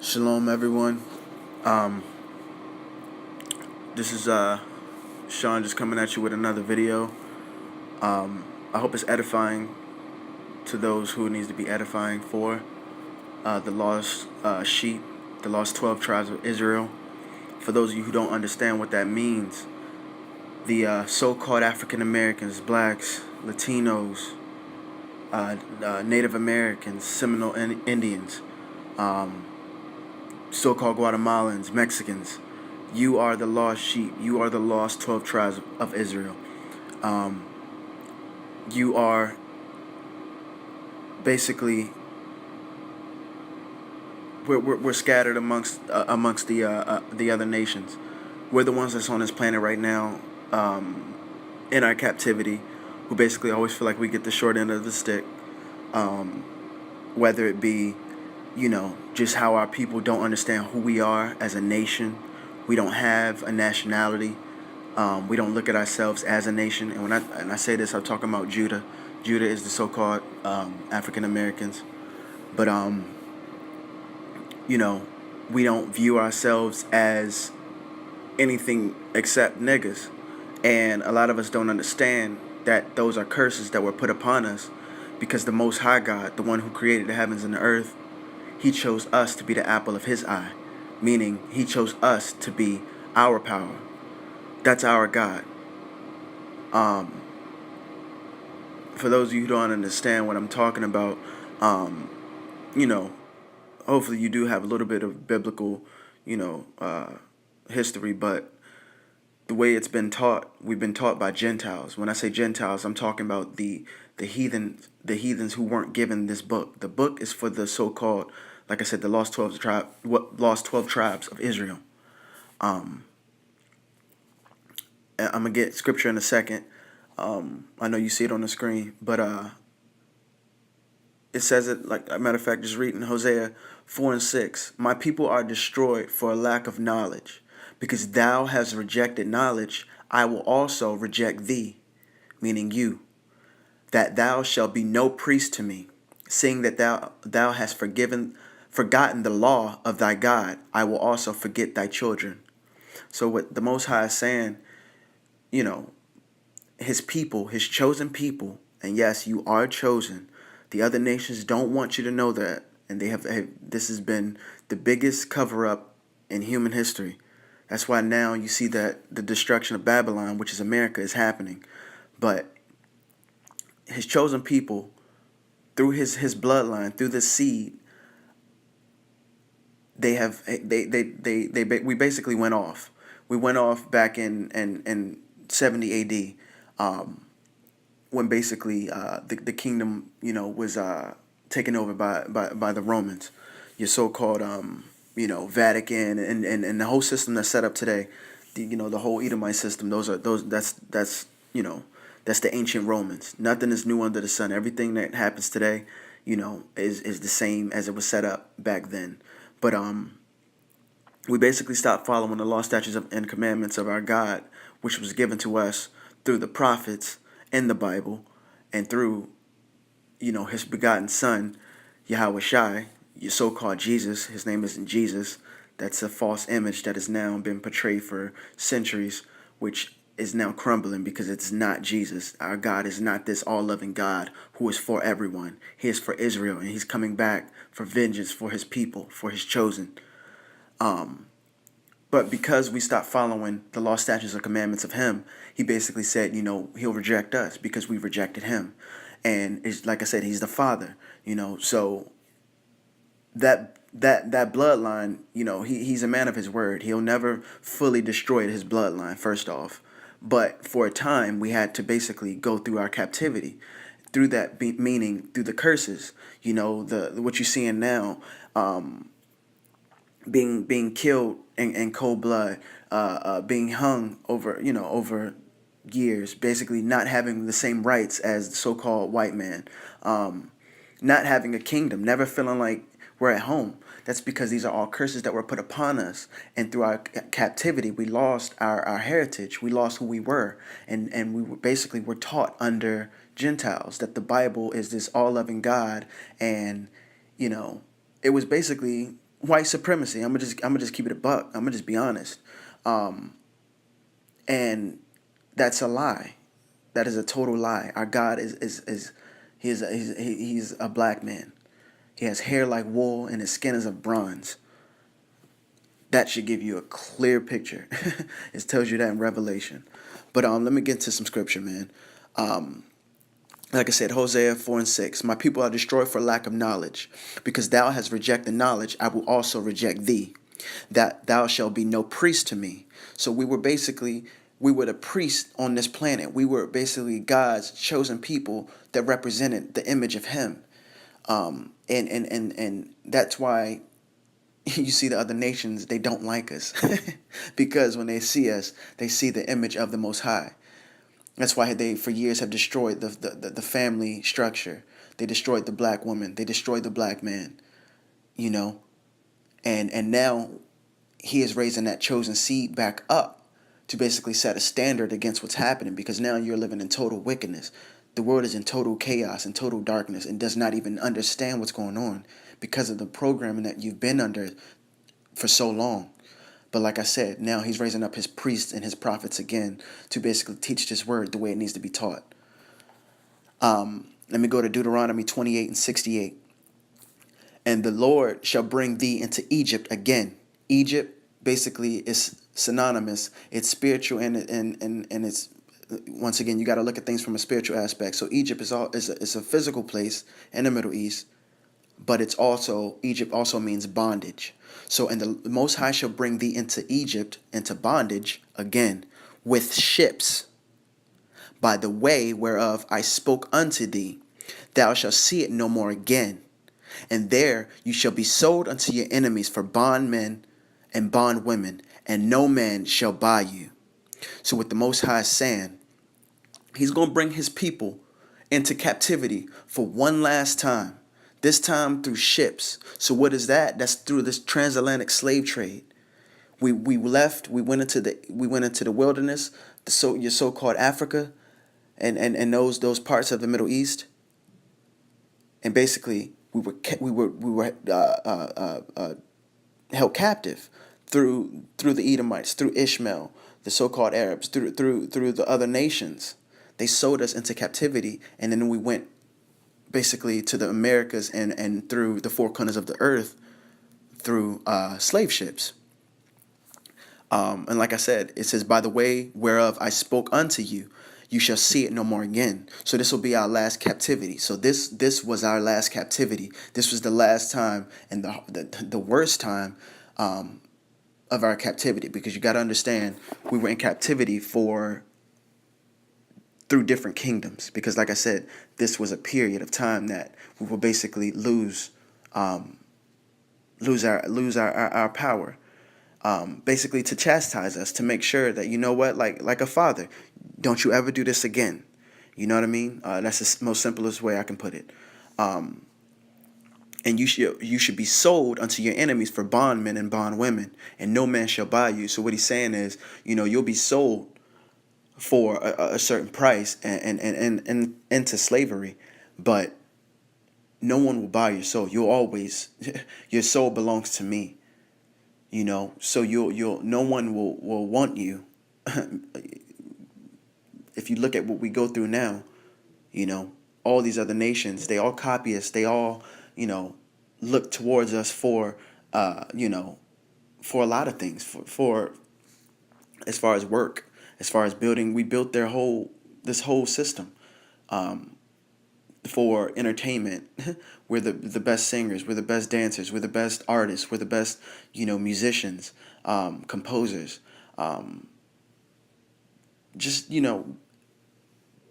Shalom, everyone. Um, this is Sean just coming at you with another video. I hope it's edifying to those who it needs to be edifying for. The lost sheep, the lost 12 tribes of Israel. For those of you who don't understand what that means, the so-called African Americans, blacks, Latinos, Native Americans, Seminole Indians, so-called Guatemalans, Mexicans. You are the lost sheep. You are the lost 12 tribes of Israel. You are basically we're scattered amongst the other nations. We're the ones that's on this planet right now, in our captivity, who basically always feel like we get the short end of the stick. Whether it be, just how our people don't understand who we are as a nation. We don't have a nationality. We don't look at ourselves as a nation. And when I say this, I'm talking about Judah. Judah is the so-called African Americans. But we don't view ourselves as anything except niggas. And a lot of us don't understand that those are curses that were put upon us, because the Most High God, the one who created the heavens and the earth, he chose us to be the apple of his eye, meaning he chose us to be our power. That's our God. For those of you who don't understand what I'm talking about, you know, hopefully you do have a little bit of biblical, history, but the way it's been taught, we've been taught by Gentiles. When I say Gentiles, I'm talking about the heathens who weren't given this book. The book is for the so-called, like I said, the lost 12 tribes of Israel. I'm gonna get scripture in a second. I know you see it on the screen, but it says it, like a matter of fact, just reading Hosea 4:6. My people are destroyed for a lack of knowledge. Because thou hast rejected knowledge, I will also reject thee, meaning you, that thou shalt be no priest to me. Seeing that thou hast forgotten the law of thy God, I will also forget thy children. So what the Most High is saying, you know, his people, his chosen people, and yes, you are chosen. The other nations don't want you to know that, and this has been the biggest cover up in human history. That's why now you see that the destruction of Babylon, which is America, is happening. But his chosen people, through his bloodline, through the seed, we basically went off. We went off back in 70 A.D. When basically the kingdom, was taken over by the Romans. Your so-called Vatican and the whole system that's set up today, the whole Edomite system. That's the ancient Romans. Nothing is new under the sun. Everything that happens today, is the same as it was set up back then. But we basically stopped following the law, statutes, and commandments of our God, which was given to us through the prophets in the Bible, and through, his begotten Son, Yahweh Shai, your so-called Jesus. His name isn't Jesus. That's a false image that has now been portrayed for centuries, which is now crumbling because it's not Jesus. Our God is not this all-loving God who is for everyone. He is for Israel, and he's coming back for vengeance for his people, for his chosen. But because we stopped following the law, statutes, and commandments of him, he basically said, he'll reject us because we rejected him. And it's like I said, he's the Father, so that bloodline, he's a man of his word. He'll never fully destroy his bloodline, first off. But for a time, we had to basically go through our captivity, through that meaning through the curses. What you're seeing now, being killed in cold blood, being hung over years, basically not having the same rights as the so-called white man, not having a kingdom, never feeling like we're at home. That's because these are all curses that were put upon us, and through our captivity, we lost our heritage. We lost who we were, and we basically were taught under Gentiles that the Bible is this all-loving God, and it was basically white supremacy. I'm gonna just keep it a buck. I'm gonna just be honest. Um, and that's a lie. That is a total lie. Our God is he's a black man. He has hair like wool and his skin is of bronze. That should give you a clear picture. It tells you that in Revelation. But let me get to some scripture, man. Um, like I said, Hosea 4:6. My people are destroyed for lack of knowledge. Because thou hast rejected knowledge, I will also reject thee. That thou shalt be no priest to me. So we were the priests on this planet. We were basically God's chosen people that represented the image of him. And that's why you see the other nations, they don't like us. Because when they see us, they see the image of the Most High. That's why they for years have destroyed the family structure. They destroyed the black woman. They destroyed the black man. You know, and now he is raising that chosen seed back up to basically set a standard against what's happening, because now you're living in total wickedness. The world is in total chaos and total darkness and does not even understand what's going on because of the programming that you've been under for so long. But like I said, now he's raising up his priests and his prophets again to basically teach this word the way it needs to be taught. Let me go to Deuteronomy 28:68. And the Lord shall bring thee into Egypt again. Egypt basically is synonymous. It's spiritual and it's, once again, you got to look at things from a spiritual aspect. So Egypt is a physical place in the Middle East, but it's also, Egypt also means bondage. So, and the Most High shall bring thee into Egypt, into bondage again, with ships, by the way whereof I spoke unto thee. Thou shalt see it no more again. And there you shall be sold unto your enemies for bondmen and bondwomen, and no man shall buy you. So what the Most High is saying, he's going to bring his people into captivity for one last time. This time through ships. So what is that? That's through this transatlantic slave trade. We left. We went into the wilderness, your so-called Africa, and those parts of the Middle East, and basically we were held captive through the Edomites, through Ishmael, the so-called Arabs, through the other nations. They sold us into captivity, and then we went basically to the Americas and through the four corners of the earth through slave ships. And like I said, it says, by the way whereof I spoke unto you, you shall see it no more again. So this will be our last captivity. So this was our last captivity. This was the last time and the worst time of our captivity, because you got to understand, we were in captivity through different kingdoms, because like I said, this was a period of time that we will basically lose our power, basically to chastise us, to make sure that, you know what, like a father, don't you ever do this again. You know what I mean? That's the most simplest way I can put it. And you should be sold unto your enemies for bondmen and bondwomen, and no man shall buy you. So what he's saying is, you'll be sold for a certain price and into slavery, but no one will buy your soul. You'll always, your soul belongs to me. So you'll no one will want you. If you look at what we go through now, all these other nations, they all copy us. They all, look towards us for for a lot of things, for as far as work, as far as building. We built this whole system for entertainment. We're the best singers, we're the best dancers, we're the best artists, we're the best musicians, composers. Just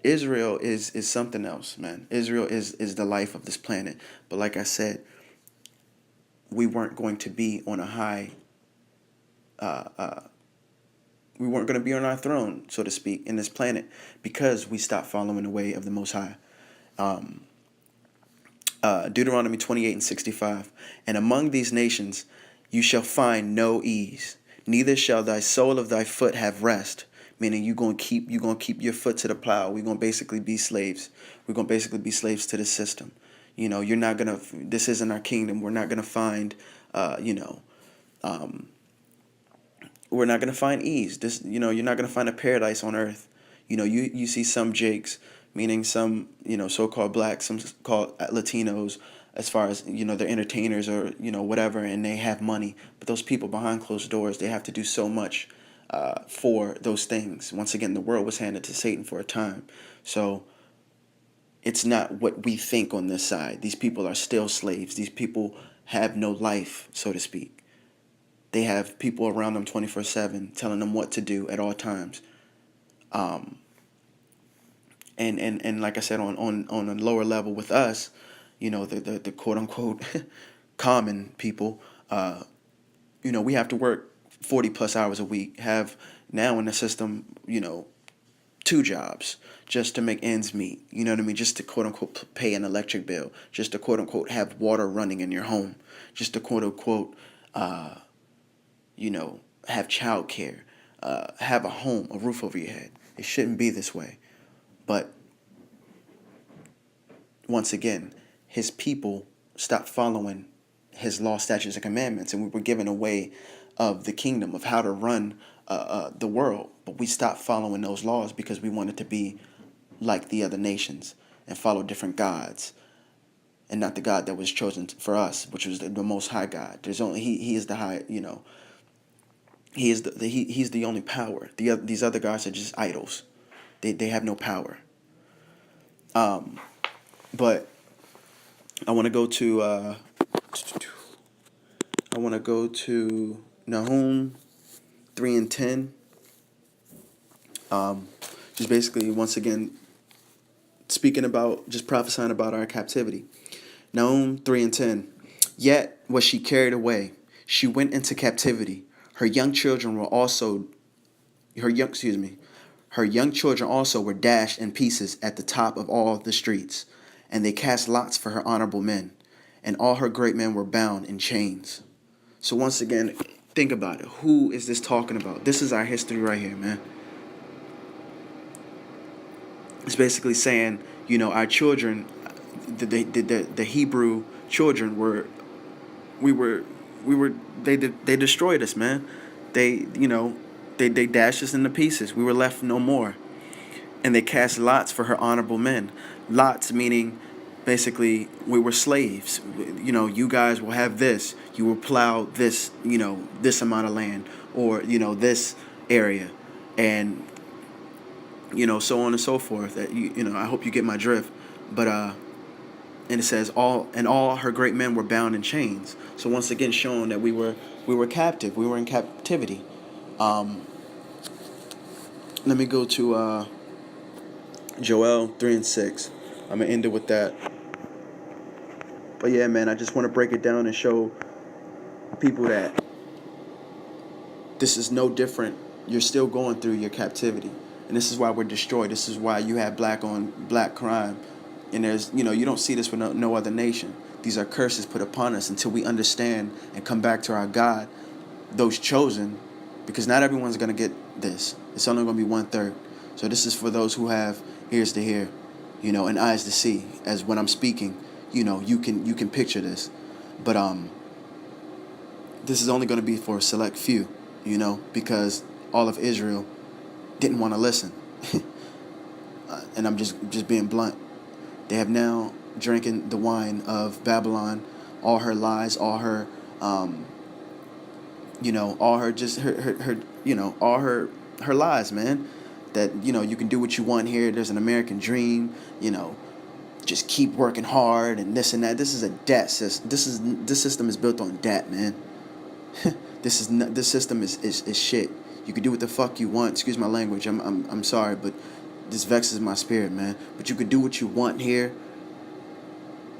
Israel is something else, man. Israel is the life of this planet. But like I said, we weren't going to be on a high. We weren't going to be on our throne, so to speak, in this planet, because we stopped following the way of the Most High. Deuteronomy 28:65. And among these nations you shall find no ease, neither shall thy sole of thy foot have rest. Meaning you're gonna keep your foot to the plow. We're gonna basically be slaves. We're gonna basically be slaves to the system. You're not gonna. This isn't our kingdom. We're not gonna find You know, we're not going to find ease. You're not going to find a paradise on earth. You see some jakes, meaning some, so-called blacks, some called Latinos, as far as, they're entertainers or, whatever, and they have money. But those people behind closed doors, they have to do so much for those things. Once again, the world was handed to Satan for a time. So it's not what we think on this side. These people are still slaves. These people have no life, so to speak. They have people around them 24/7 telling them what to do at all times. Um, and like I said, on a lower level with us, the quote unquote common people, we have to work 40 plus hours a week, have now in the system, 2 jobs just to make ends meet. You know what I mean? Just to quote unquote pay an electric bill, just to quote unquote have water running in your home, just to quote unquote, have childcare, have a home, a roof over your head. It shouldn't be this way. But once again, his people stopped following his law, statutes, and commandments, and we were given a way of the kingdom, of how to run the world. But we stopped following those laws because we wanted to be like the other nations and follow different gods, and not the God that was chosen for us, which was the Most High God. There's only He is the high. He is he's the only power. These other gods are just idols. They have no power. But I want to go to Nahum 3:10. Just basically once again speaking about, just prophesying about our captivity. Nahum 3:10. Yet was she carried away; she went into captivity. Her young children were also her young excuse me. Her young children also were dashed in pieces at the top of all the streets, and they cast lots for her honorable men, and all her great men were bound in chains. So once again, think about it. Who is this talking about? This is our history right here, man. It's basically saying, our children, the Hebrew children we were, they destroyed us, man. They dashed us into pieces. We were left no more. And they cast lots for her honorable men. Lots meaning basically we were slaves. You guys will have this. You will plow this, this amount of land, or, this area. And, so on and so forth. That I hope you get my drift. But and it says all her great men were bound in chains. So once again showing that we were captive. We were in captivity. Let me go to Joel 3:6. I'm gonna end it with that. But yeah, man, I just want to break it down and show people that this is no different. You're still going through your captivity, and this is why we're destroyed. This is why you have black on black crime, and there's you don't see this with no other nation. These are curses put upon us until we understand and come back to our God, those chosen, because not everyone's gonna get this. It's only gonna be 1/3. So this is for those who have ears to hear, and eyes to see. As when I'm speaking, you can picture this, but this is only going to be for a select few, because all of Israel didn't want to listen, and I'm just being blunt. They have now drinking the wine of Babylon, all her lies, all her, all her just her all her lies, man. That you can do what you want here. There's an American dream, just keep working hard and this and that. This is a debt system. This system is built on debt, man. This system is shit. You can do what the fuck you want. Excuse my language. I'm sorry, but this vexes my spirit, man. But you can do what you want here.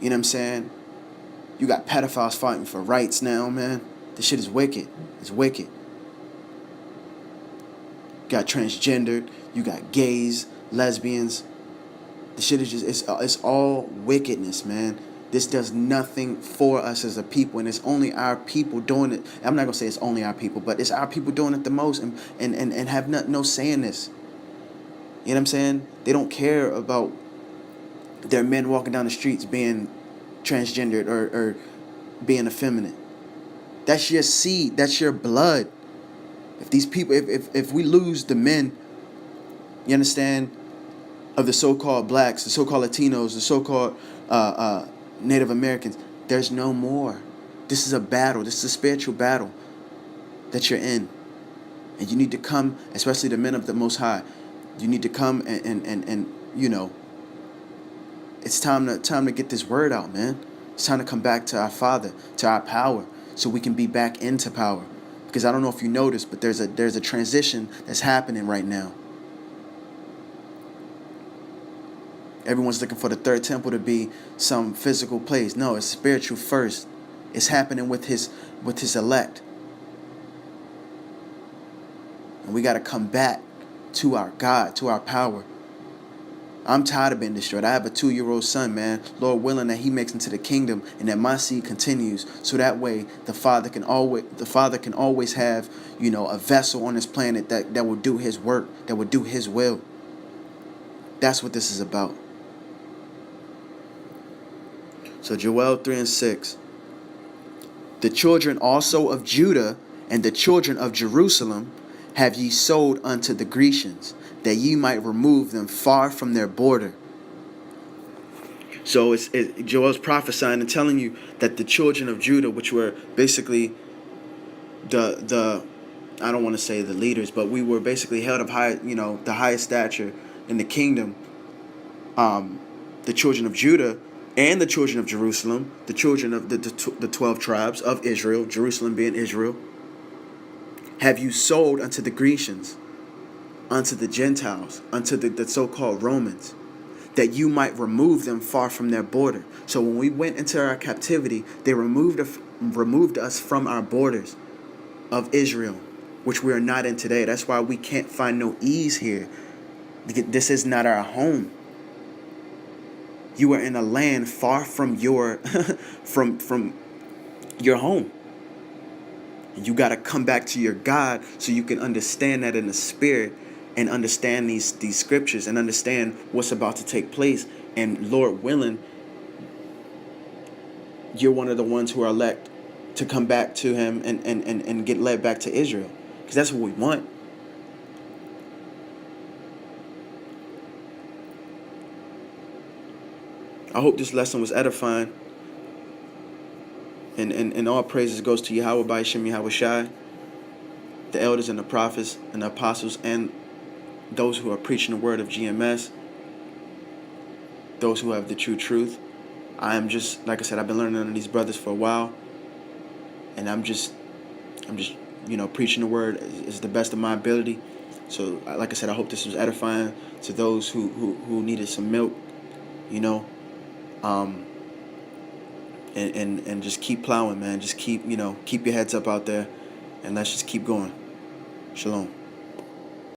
You know what I'm saying? You got pedophiles fighting for rights now, man. This shit is wicked. It's wicked. You got transgendered. You got gays, lesbians. The shit is just, it's all wickedness, man. This does nothing for us as a people, and it's only our people doing it. I'm not going to say it's only our people, but it's our people doing it the most and have no say in this. You know what I'm saying? They don't care about their men walking down the streets being transgendered or being effeminate. That's your seed. That's your blood. If these people, if we lose the men, you understand, of the so-called blacks, the so-called Latinos, the so-called Native Americans, there's no more. This is a battle. This is a spiritual battle that you're in. And you need to come, especially the men of the Most High, you need to come and you know, it's time to get this word out, man. It's time to come back to our Father, to our power, so we can be back into power. Because I don't know if you noticed, but there's a transition that's happening right now. Everyone's looking for the third temple to be some physical place. No, it's spiritual first. It's happening with his elect. And we got to come back to our God, to our power. I'm tired of being destroyed. I have a 2-year-old son, man. Lord willing that he makes into the kingdom and that my seed continues. So that way the Father can always have, you know, a vessel on this planet that will do his work, that will do his will. That's what this is about. So Joel 3:6. The children also of Judah and the children of Jerusalem have ye sold unto the Grecians, that ye might remove them far from their border. So Joel's prophesying and telling you that the children of Judah, which were basically the I don't want to say the leaders, but we were basically held of high, you know, the highest stature in the kingdom. The children of Judah and the children of Jerusalem, the children of the 12 tribes of Israel, Jerusalem being Israel, have you sold unto the Grecians, unto the Gentiles, unto the so-called Romans, that you might remove them far from their border. So when we went into our captivity, they removed us from our borders of Israel, which we are not in today. That's why we can't find no ease here. This is not our home. You are in a land far from your from your home. You got to come back to your God so you can understand that in the spirit and understand these scriptures and understand what's about to take place. And Lord willing, you're one of the ones who are elect to come back to him and get led back to Israel. Because that's what we want. I hope this lesson was edifying. And all praises goes to Yahweh by Hashem Yahweh Shai, the elders and the prophets and the apostles and those who are preaching the word of GMS, those who have the true truth. I am just, like I said, I've been learning under these brothers for a while, and I'm just, you know, preaching the word is the best of my ability. So, like I said, I hope this was edifying to those who needed some milk, you know, and just keep plowing, man. Just keep your heads up out there, and let's just keep going. Shalom.